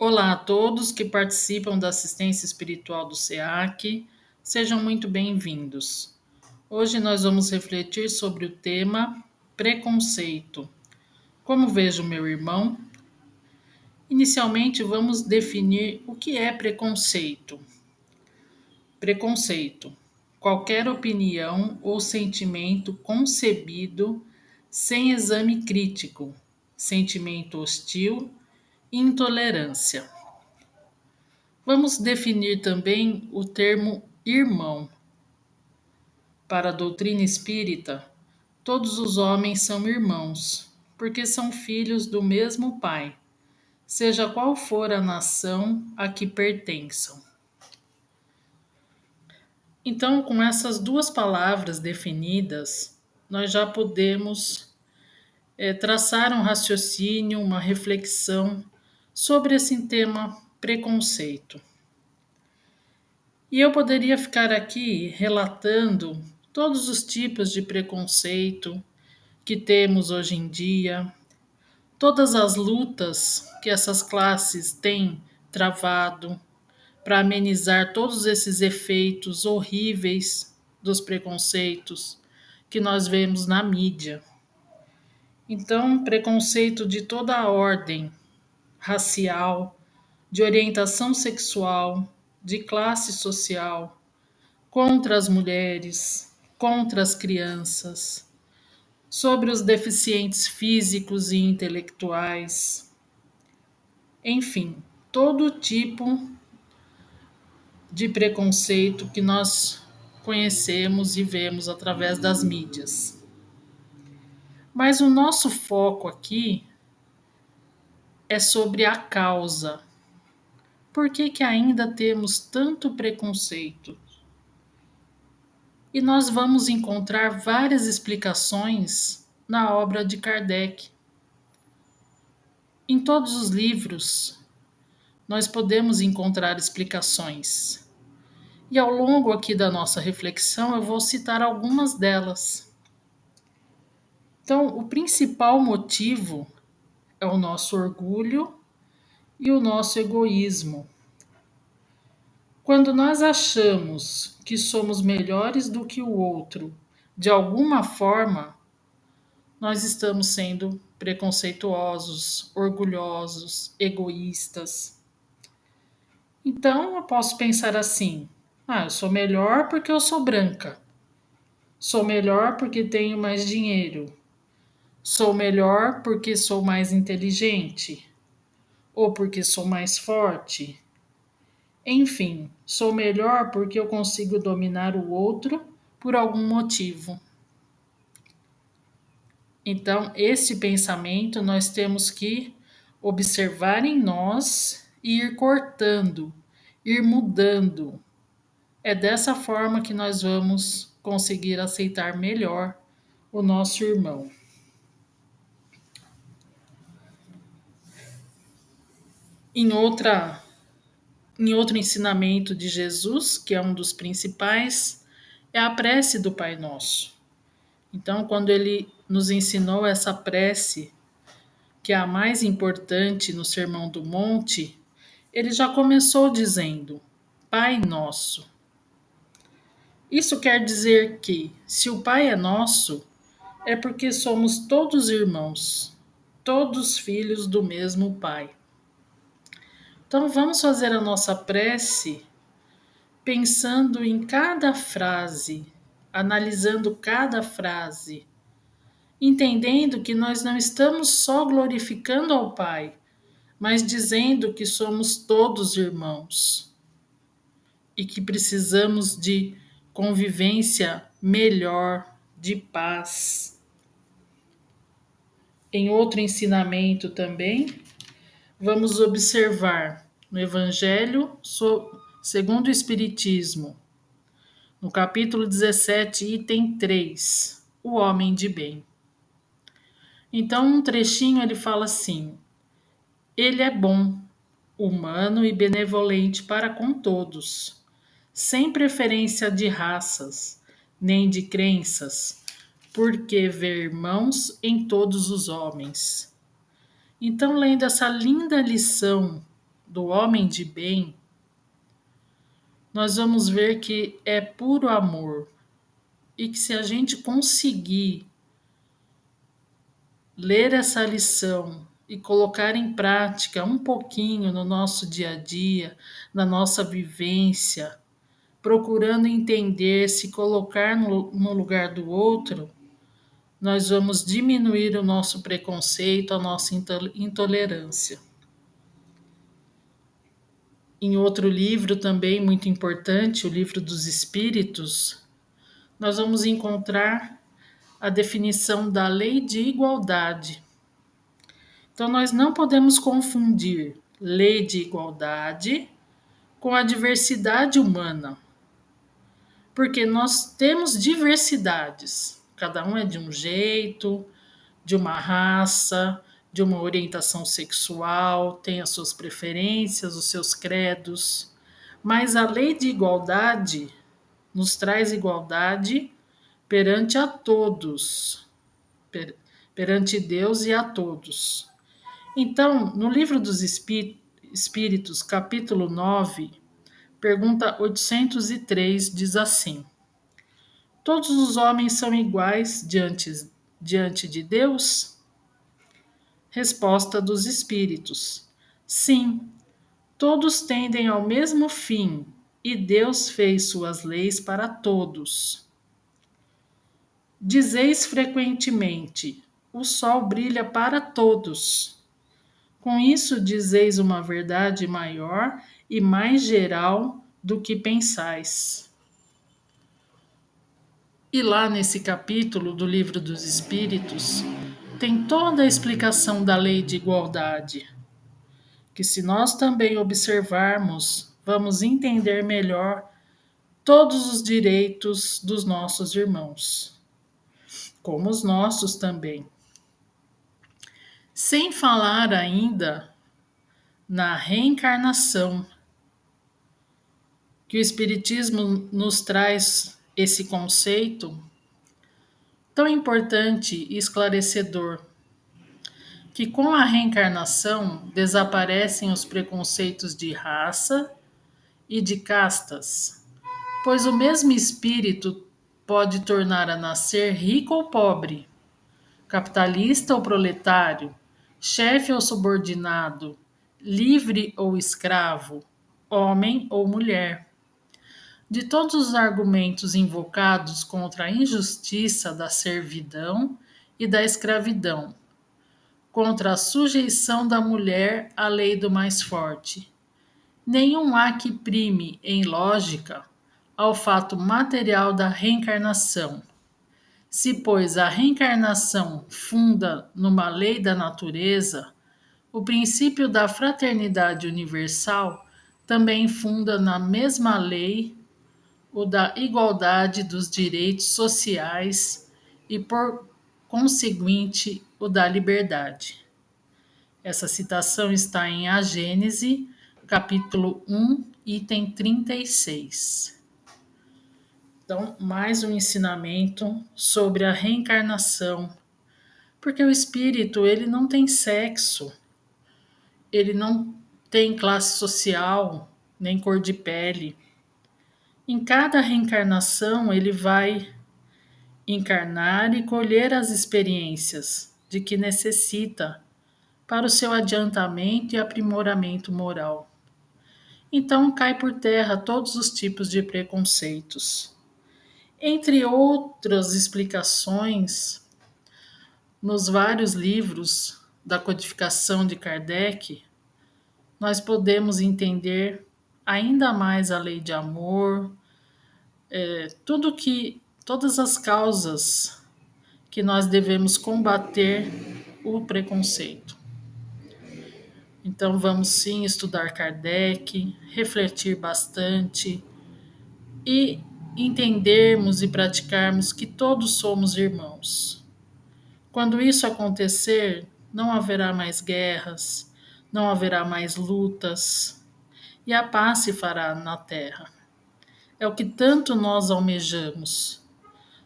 Olá a todos que participam da assistência espiritual do SEAC, sejam muito bem-vindos. Hoje nós vamos refletir sobre o tema preconceito. Como vejo meu irmão? Inicialmente vamos definir o que é preconceito. Preconceito: qualquer opinião ou sentimento concebido sem exame crítico, sentimento hostil e intolerância. Vamos definir também o termo irmão. Para a doutrina espírita, todos os homens são irmãos, porque são filhos do mesmo Pai, seja qual for a nação a que pertençam. Então, com essas duas palavras definidas, nós já podemos traçar um raciocínio, uma reflexão sobre esse tema preconceito. E eu poderia ficar aqui relatando todos os tipos de preconceito que temos hoje em dia, todas as lutas que essas classes têm travado para amenizar todos esses efeitos horríveis dos preconceitos que nós vemos na mídia. Então, preconceito de toda a ordem, racial, de orientação sexual, de classe social, contra as mulheres, contra as crianças, sobre os deficientes físicos e intelectuais, enfim, todo tipo de preconceito que nós conhecemos e vemos através das mídias. Mas o nosso foco aqui é sobre a causa. Por que ainda temos tanto preconceito? E nós vamos encontrar várias explicações na obra de Kardec. Em todos os livros, nós podemos encontrar explicações. E ao longo aqui da nossa reflexão, eu vou citar algumas delas. Então, o principal motivo é o nosso orgulho e o nosso egoísmo. Quando nós achamos que somos melhores do que o outro, de alguma forma, nós estamos sendo preconceituosos, orgulhosos, egoístas. Então, eu posso pensar assim: eu sou melhor porque eu sou branca. Sou melhor porque tenho mais dinheiro. Sou melhor porque sou mais inteligente. Ou porque sou mais forte. Enfim, sou melhor porque eu consigo dominar o outro por algum motivo. Então, esse pensamento nós temos que observar em nós e ir cortando, ir mudando. É dessa forma que nós vamos conseguir aceitar melhor o nosso irmão. Em outro ensinamento de Jesus, que é um dos principais, é a prece do Pai Nosso. Então, quando ele nos ensinou essa prece, que é a mais importante no Sermão do Monte, ele já começou dizendo: Pai Nosso. Isso quer dizer que, se o Pai é nosso, é porque somos todos irmãos, todos filhos do mesmo Pai. Então vamos fazer a nossa prece pensando em cada frase, analisando cada frase, entendendo que nós não estamos só glorificando ao Pai, mas dizendo que somos todos irmãos e que precisamos de convivência melhor, de paz. Em outro ensinamento também, vamos observar no Evangelho segundo o Espiritismo, no capítulo 17, item 3, o homem de bem. Então, um trechinho ele fala assim: ele é bom, humano e benevolente para com todos, sem preferência de raças, nem de crenças, porque vê irmãos em todos os homens. Então, lendo essa linda lição do homem de bem, nós vamos ver que é puro amor e que se a gente conseguir ler essa lição e colocar em prática um pouquinho no nosso dia a dia, na nossa vivência, procurando entender, se colocar no lugar do outro, nós vamos diminuir o nosso preconceito, a nossa intolerância. Em outro livro também muito importante, o Livro dos Espíritos, nós vamos encontrar a definição da lei de igualdade. Então, nós não podemos confundir lei de igualdade com a diversidade humana, porque nós temos diversidades. Cada um é de um jeito, de uma raça, de uma orientação sexual, tem as suas preferências, os seus credos. Mas a lei de igualdade nos traz igualdade perante a todos, perante Deus e a todos. Então, no livro dos Espíritos, capítulo 9, pergunta 803 diz assim: todos os homens são iguais diante de Deus? Resposta dos Espíritos: sim, todos tendem ao mesmo fim e Deus fez suas leis para todos. Dizeis frequentemente: o sol brilha para todos. Com isso dizeis uma verdade maior e mais geral do que pensais. E lá nesse capítulo do Livro dos Espíritos, tem toda a explicação da lei de igualdade, que se nós também observarmos, vamos entender melhor todos os direitos dos nossos irmãos, como os nossos também. Sem falar ainda na reencarnação, que o Espiritismo nos traz esse conceito tão importante e esclarecedor, que com a reencarnação desaparecem os preconceitos de raça e de castas, pois o mesmo espírito pode tornar a nascer rico ou pobre, capitalista ou proletário, chefe ou subordinado, livre ou escravo, homem ou mulher. De todos os argumentos invocados contra a injustiça da servidão e da escravidão, contra a sujeição da mulher à lei do mais forte, nenhum há que prime, em lógica, ao fato material da reencarnação. Se, pois, a reencarnação funda numa lei da natureza, o princípio da fraternidade universal também funda na mesma lei o da igualdade dos direitos sociais e, por conseguinte, o da liberdade. Essa citação está em A Gênese, capítulo 1, item 36. Então, mais um ensinamento sobre a reencarnação, porque o espírito, ele não tem sexo, ele não tem classe social, nem cor de pele. Em cada reencarnação, ele vai encarnar e colher as experiências de que necessita para o seu adiantamento e aprimoramento moral. Então, cai por terra todos os tipos de preconceitos. Entre outras explicações, nos vários livros da codificação de Kardec, nós podemos entender ainda mais a lei de amor, todas as causas que nós devemos combater o preconceito. Então vamos sim estudar Kardec, refletir bastante e entendermos e praticarmos que todos somos irmãos. Quando isso acontecer, não haverá mais guerras, não haverá mais lutas, e a paz se fará na terra. É o que tanto nós almejamos.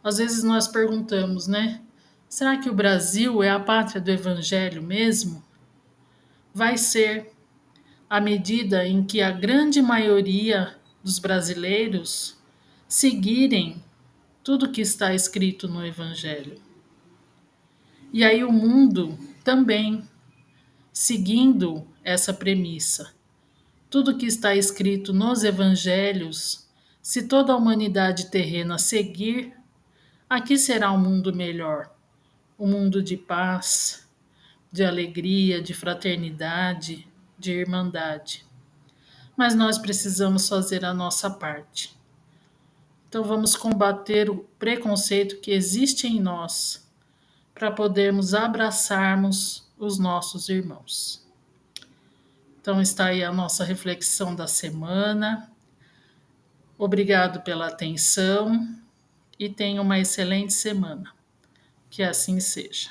Às vezes nós perguntamos, né? Será que o Brasil é a pátria do Evangelho mesmo? Vai ser. à medida em que a grande maioria dos brasileiros seguirem tudo que está escrito no Evangelho. E aí o mundo também, seguindo essa premissa. Tudo que está escrito nos Evangelhos, se toda a humanidade terrena seguir, aqui será um mundo melhor, um mundo de paz, de alegria, de fraternidade, de irmandade. Mas nós precisamos fazer a nossa parte. Então vamos combater o preconceito que existe em nós para podermos abraçarmos os nossos irmãos. Então está aí a nossa reflexão da semana. Obrigado pela atenção e tenha uma excelente semana. Que assim seja.